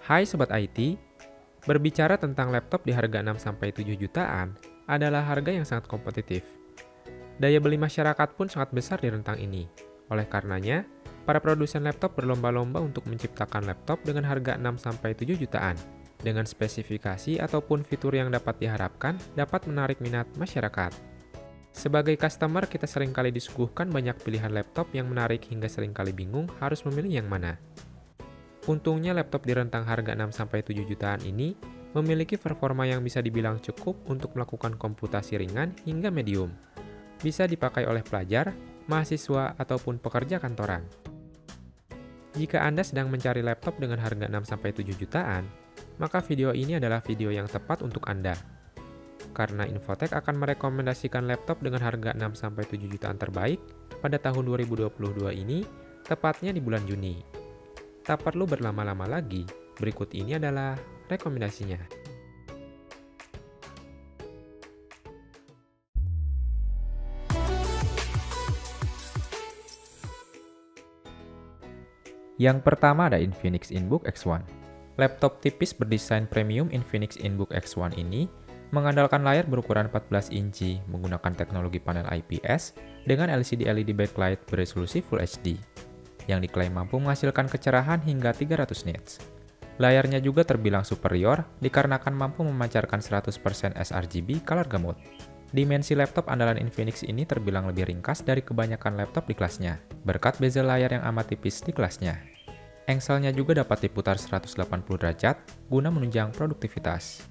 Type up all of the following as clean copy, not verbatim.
Hai Sobat IT, berbicara tentang laptop di harga 6-7 jutaan adalah harga yang sangat kompetitif. Daya beli masyarakat pun sangat besar di rentang ini. Oleh karenanya, para produsen laptop berlomba-lomba untuk menciptakan laptop dengan harga 6-7 jutaan, dengan spesifikasi ataupun fitur yang dapat diharapkan dapat menarik minat masyarakat. Sebagai customer, kita seringkali disuguhkan banyak pilihan laptop yang menarik hingga seringkali bingung harus memilih yang mana. Untungnya laptop di rentang harga 6-7 jutaan ini memiliki performa yang bisa dibilang cukup untuk melakukan komputasi ringan hingga medium. Bisa dipakai oleh pelajar, mahasiswa, ataupun pekerja kantoran. Jika Anda sedang mencari laptop dengan harga 6-7 jutaan, maka video ini adalah video yang tepat untuk Anda. Karena Infotech akan merekomendasikan laptop dengan harga 6-7 jutaan terbaik pada tahun 2022 ini, tepatnya di bulan Juni. Tak perlu berlama-lama lagi, berikut ini adalah rekomendasinya. Yang pertama ada Infinix Inbook X1. Laptop tipis berdesain premium Infinix Inbook X1 ini mengandalkan layar berukuran 14 inci menggunakan teknologi panel IPS dengan LCD-LED backlight beresolusi Full HD, yang diklaim mampu menghasilkan kecerahan hingga 300 nits. Layarnya juga terbilang superior dikarenakan mampu memancarkan 100% sRGB color gamut. Dimensi laptop andalan Infinix ini terbilang lebih ringkas dari kebanyakan laptop di kelasnya, berkat bezel layar yang amat tipis di kelasnya. Engselnya juga dapat diputar 180 derajat guna menunjang produktivitas.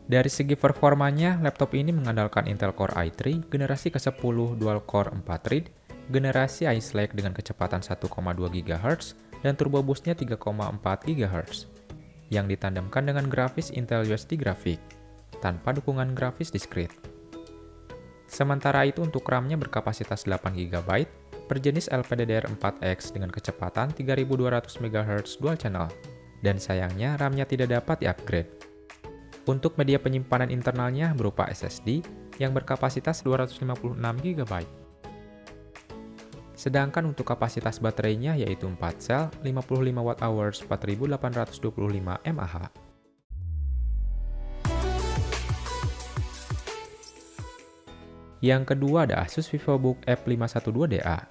Dari segi performanya, laptop ini mengandalkan Intel Core i3 generasi ke-10 dual-core 4 thread, generasi Ice Lake dengan kecepatan 1,2 GHz dan turbo boost-nya 3,4 GHz, yang ditandemkan dengan grafis Intel USD Graphic, tanpa dukungan grafis diskrit. Sementara itu untuk RAM-nya berkapasitas 8 GB, berjenis LPDDR4X dengan kecepatan 3200 MHz dual channel, dan sayangnya RAM-nya tidak dapat di-upgrade. Untuk media penyimpanan internalnya berupa SSD yang berkapasitas 256 GB. Sedangkan untuk kapasitas baterainya yaitu 4 sel 55 Wh 4825 mAh. Yang kedua ada Asus VivoBook F512DA.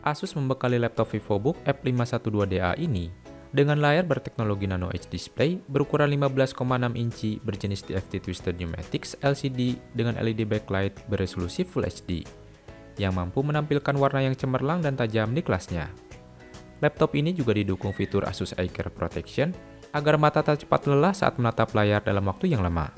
Asus membekali laptop VivoBook F512DA ini dengan layar berteknologi Nano Edge Display berukuran 15,6 inci berjenis TFT Twisted Pneumatics LCD dengan LED backlight beresolusi Full HD, yang mampu menampilkan warna yang cemerlang dan tajam di kelasnya. Laptop ini juga didukung fitur Asus Eye Care Protection agar mata tak cepat lelah saat menatap layar dalam waktu yang lama.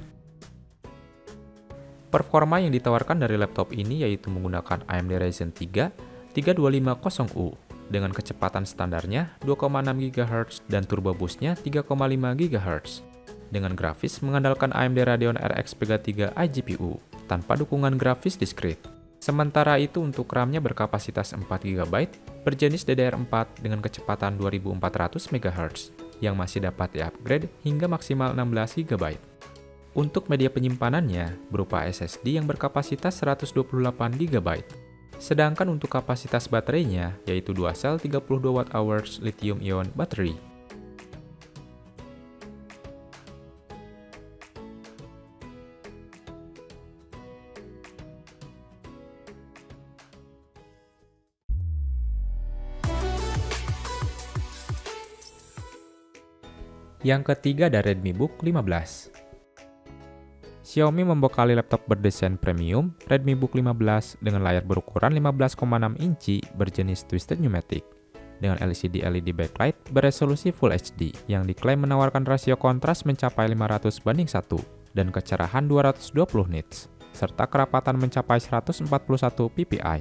Performa yang ditawarkan dari laptop ini yaitu menggunakan AMD Ryzen 3 3250U dengan kecepatan standarnya 2,6 GHz dan turbo boost-nya 3,5 GHz. Dengan grafis mengandalkan AMD Radeon RX Vega 3 iGPU tanpa dukungan grafis diskrit. Sementara itu untuk RAM-nya berkapasitas 4 GB berjenis DDR4 dengan kecepatan 2400 MHz yang masih dapat di-upgrade hingga maksimal 16 GB. Untuk media penyimpanannya berupa SSD yang berkapasitas 128 GB. Sedangkan untuk kapasitas baterainya yaitu 2 sel 32 Wh lithium-ion battery. Yang ketiga ada Redmi Book 15. Xiaomi membekali laptop berdesain premium Redmi Book 15 dengan layar berukuran 15,6 inci berjenis Twisted Pneumatic dengan LCD-LED backlight beresolusi Full HD yang diklaim menawarkan rasio kontras mencapai 500:1 dan kecerahan 220 nits serta kerapatan mencapai 141 ppi.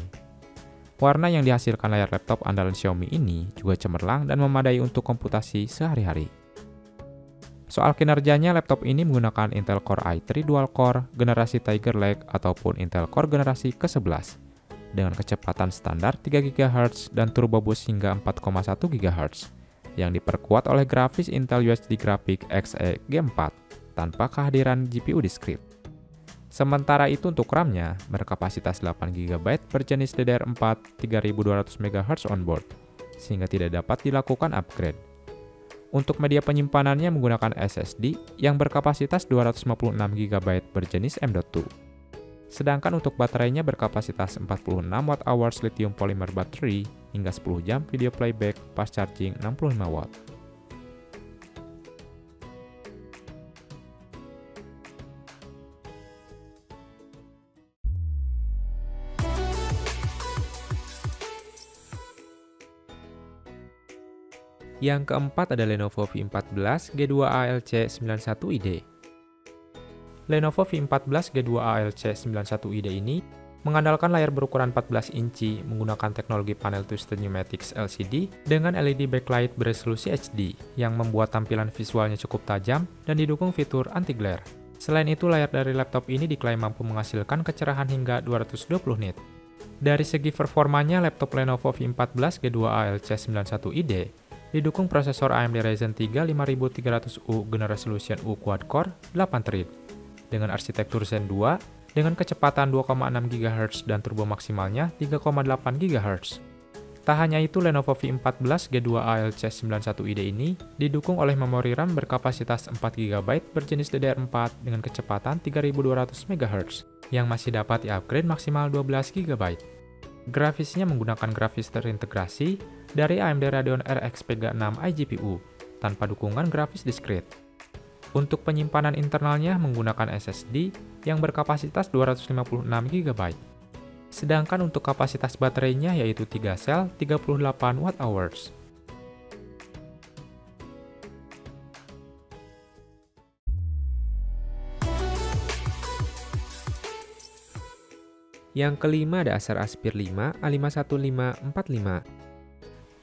Warna yang dihasilkan layar laptop andalan Xiaomi ini juga cemerlang dan memadai untuk komputasi sehari-hari. Soal kinerjanya, laptop ini menggunakan Intel Core i3 dual-core generasi Tiger Lake ataupun Intel Core generasi ke-11 dengan kecepatan standar 3 GHz dan turbo boost hingga 4,1 GHz yang diperkuat oleh grafis Intel USD Graphic Xe G4 tanpa kehadiran GPU diskrit. Sementara itu untuk RAM-nya berkapasitas 8 GB berjenis DDR4 3200 MHz onboard. sehingga tidak dapat dilakukan upgrade. Untuk media penyimpanannya menggunakan SSD yang berkapasitas 256 GB berjenis M.2. Sedangkan untuk baterainya berkapasitas 46 Wh lithium polymer battery hingga 10 jam video playback pas charging 65 watt. Yang keempat ada Lenovo V14 G2A-LC91ID. Lenovo V14 G2A-LC91ID ini mengandalkan layar berukuran 14 inci menggunakan teknologi panel Twisted Pneumatics LCD dengan LED backlight beresolusi HD yang membuat tampilan visualnya cukup tajam dan didukung fitur anti-glare. Selain itu, layar dari laptop ini diklaim mampu menghasilkan kecerahan hingga 220 nit. Dari segi performanya, laptop Lenovo V14 G2A-LC91ID didukung prosesor AMD Ryzen 3 5300U generasi Resolution U quad-core 8 thread dengan arsitektur Zen 2 dengan kecepatan 2,6 GHz dan turbo maksimalnya 3,8 GHz. Tak hanya itu, Lenovo V14 G2A-LC91ID ini didukung oleh memori RAM berkapasitas 4 GB berjenis DDR4 dengan kecepatan 3200 MHz yang masih dapat di-upgrade maksimal 12 GB. Grafisnya menggunakan grafis terintegrasi dari AMD Radeon RX Vega 6 iGPU tanpa dukungan grafis diskret. Untuk penyimpanan internalnya menggunakan SSD yang berkapasitas 256 GB. Sedangkan untuk kapasitas baterainya yaitu 3 sel 38 Wh. Yang kelima ada Acer Aspire 5 A51545.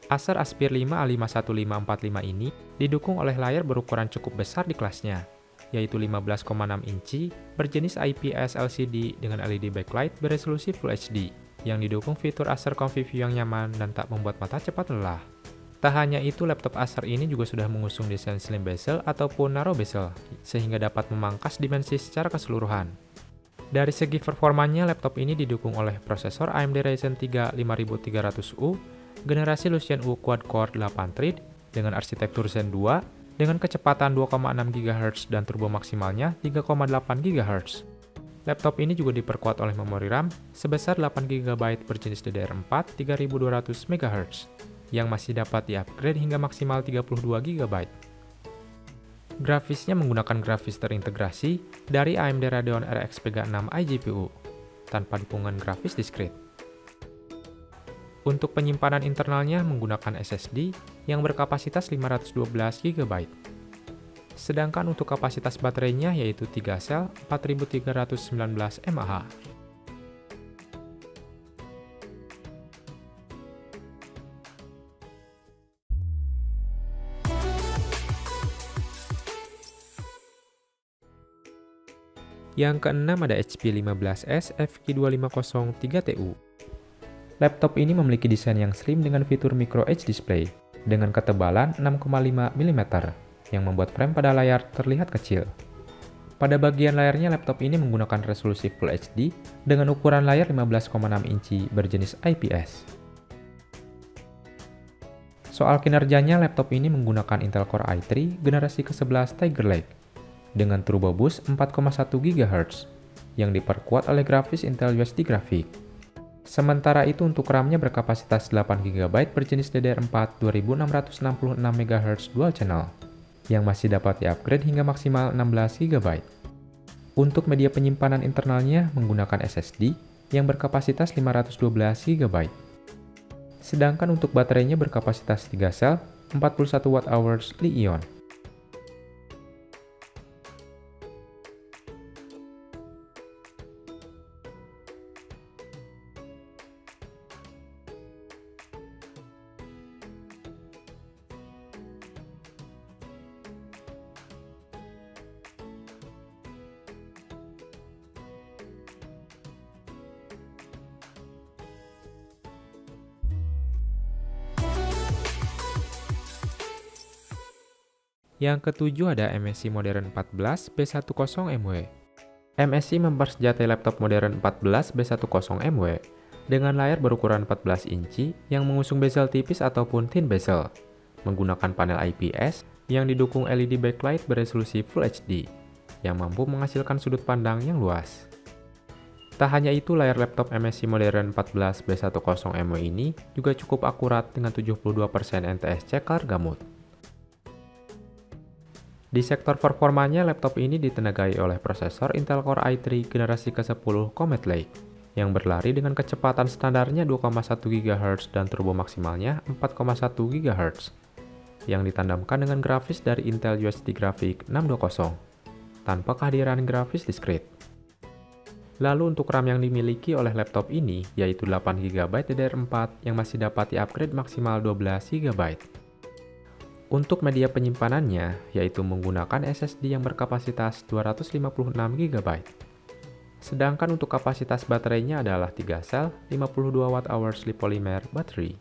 Acer Aspire 5 A51545 ini didukung oleh layar berukuran cukup besar di kelasnya, yaitu 15,6 inci berjenis IPS LCD dengan LED backlight beresolusi Full HD, yang didukung fitur Acer Comfy View yang nyaman dan tak membuat mata cepat lelah. Tak hanya itu, laptop Acer ini juga sudah mengusung desain slim bezel ataupun narrow bezel, sehingga dapat memangkas dimensi secara keseluruhan. Dari segi performanya, laptop ini didukung oleh prosesor AMD Ryzen 3 5300U, generasi Resolution U quad-core 8 thread dengan arsitektur Zen 2 dengan kecepatan 2,6 GHz dan turbo maksimalnya 3,8 GHz. Laptop ini juga diperkuat oleh memori RAM sebesar 8 GB berjenis DDR4 3200 MHz yang masih dapat di-upgrade hingga maksimal 32 GB. Grafisnya menggunakan grafis terintegrasi dari AMD Radeon RX Vega 6 iGPU, tanpa dukungan grafis diskret. Untuk penyimpanan internalnya menggunakan SSD yang berkapasitas 512 GB. Sedangkan untuk kapasitas baterainya yaitu 3 sel 4319 mAh. Yang keenam ada HP 15S FQ2503TU. Laptop ini memiliki desain yang slim dengan fitur micro edge display dengan ketebalan 6,5 mm yang membuat frame pada layar terlihat kecil. Pada bagian layarnya, laptop ini menggunakan resolusi Full HD dengan ukuran layar 15,6 inci berjenis IPS. Soal kinerjanya, laptop ini menggunakan Intel Core i3 generasi ke-11 Tiger Lake dengan turbo boost 4,1 GHz yang diperkuat oleh grafis Intel USD Graphic. Sementara itu untuk RAM-nya berkapasitas 8 GB berjenis DDR4 2666 MHz dual channel yang masih dapat di-upgrade hingga maksimal 16 GB. Untuk media penyimpanan internalnya menggunakan SSD yang berkapasitas 512 GB. Sedangkan untuk baterainya berkapasitas 3 sel 41 Wh Li-ion. Yang ketujuh ada MSI Modern 14 B10MW. MSI mempersenjatai laptop modern 14 B10MW Dengan layar berukuran 14 inci yang mengusung bezel tipis ataupun thin bezel, menggunakan panel IPS yang didukung LED backlight beresolusi Full HD, yang mampu menghasilkan sudut pandang yang luas. Tak hanya itu, layar laptop MSI modern 14B10MW ini juga cukup akurat dengan 72% NTSC color gamut. Di sektor performanya, laptop ini ditenagai oleh prosesor Intel Core i3 generasi ke-10 Comet Lake, yang berlari dengan kecepatan standarnya 2,1 GHz dan turbo maksimalnya 4,1 GHz, yang ditandamkan dengan grafis dari Intel UHD Graphics 620, tanpa kehadiran grafis diskrit. Lalu untuk RAM yang dimiliki oleh laptop ini, yaitu 8GB DDR4 yang masih dapat di-upgrade maksimal 12GB. Untuk media penyimpanannya, yaitu menggunakan SSD yang berkapasitas 256GB. Sedangkan untuk kapasitas baterainya adalah 3 sel 52Wh lipolymer battery.